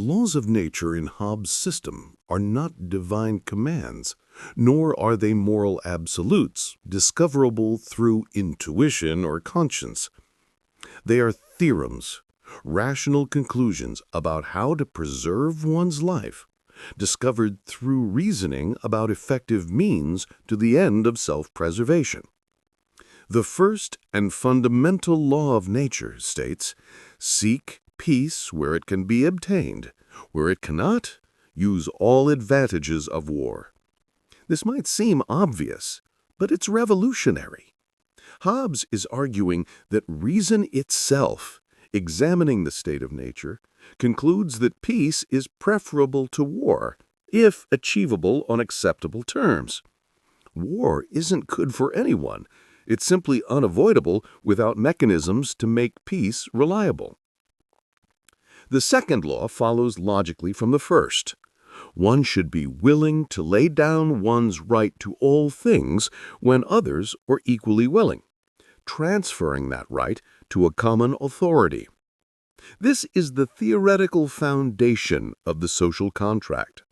The laws of nature in Hobbes' system are not divine commands, nor are they moral absolutes discoverable through intuition or conscience. They are theorems, rational conclusions about how to preserve one's life, discovered through reasoning about effective means to the end of self-preservation. The first and fundamental law of nature states, seek peace where it can be obtained. Where it cannot, use all advantages of war. This might seem obvious, but it's revolutionary. Hobbes is arguing that reason itself, examining the state of nature, concludes that peace is preferable to war, if achievable on acceptable terms. War isn't good for anyone. It's simply unavoidable without mechanisms to make peace reliable. The second law follows logically from the first. One should be willing to lay down one's right to all things when others are equally willing, transferring that right to a common authority. This is the theoretical foundation of the social contract.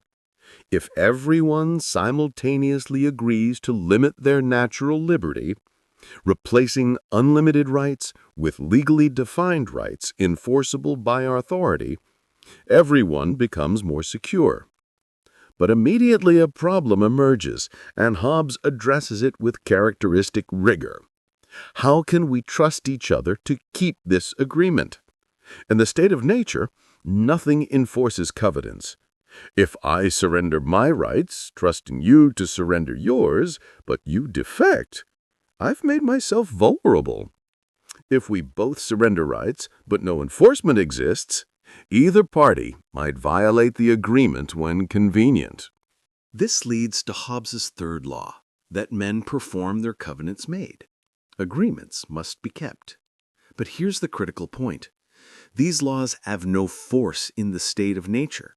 If everyone simultaneously agrees to limit their natural liberty, replacing unlimited rights with legally defined rights enforceable by our authority, everyone becomes more secure. But immediately a problem emerges, and Hobbes addresses it with characteristic rigor. How can we trust each other to keep this agreement? In the state of nature, nothing enforces covenants. If I surrender my rights, trusting you to surrender yours, but you defect, I've made myself vulnerable. If we both surrender rights, but no enforcement exists, either party might violate the agreement when convenient. This leads to Hobbes' third law, that men perform their covenants made. Agreements must be kept. But here's the critical point. These laws have no force in the state of nature.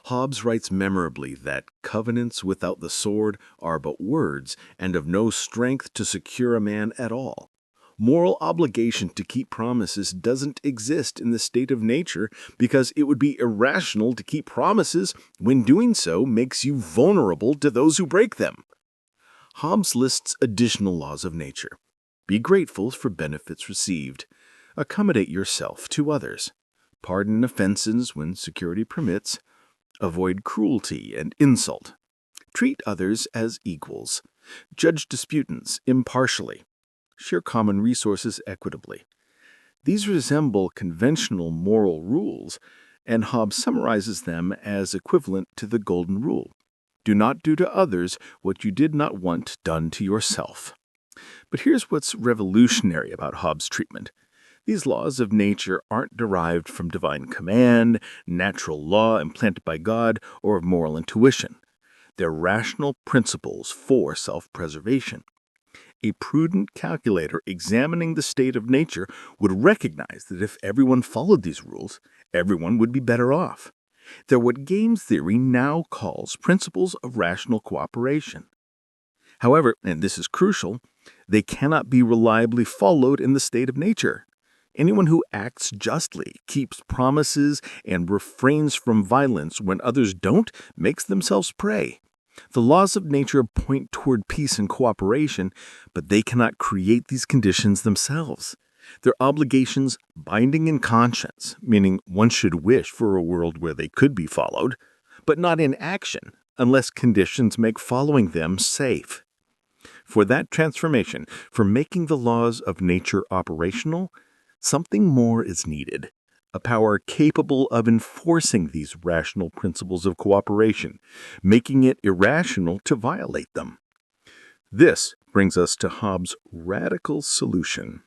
Hobbes writes memorably that covenants without the sword are but words and of no strength to secure a man at all. Moral obligation to keep promises doesn't exist in the state of nature because it would be irrational to keep promises when doing so makes you vulnerable to those who break them. Hobbes lists additional laws of nature. Be grateful for benefits received. Accommodate yourself to others. Pardon offenses when security permits. Avoid cruelty and insult. Treat others as equals. Judge disputants impartially. Share common resources equitably. These resemble conventional moral rules, and Hobbes summarizes them as equivalent to the Golden Rule. Do not do to others what you did not want done to yourself. But here's what's revolutionary about Hobbes' treatment. These laws of nature aren't derived from divine command, natural law implanted by God, or of moral intuition. They're rational principles for self-preservation. A prudent calculator examining the state of nature would recognize that if everyone followed these rules, everyone would be better off. They're what game theory now calls principles of rational cooperation. However, and this is crucial, they cannot be reliably followed in the state of nature. Anyone who acts justly, keeps promises, and refrains from violence when others don't makes themselves prey. The laws of nature point toward peace and cooperation, but they cannot create these conditions themselves. They're obligations binding in conscience, meaning one should wish for a world where they could be followed, but not in action unless conditions make following them safe. For that transformation, for making the laws of nature operational, something more is needed, a power capable of enforcing these rational principles of cooperation, making it irrational to violate them. This brings us to Hobbes' radical solution.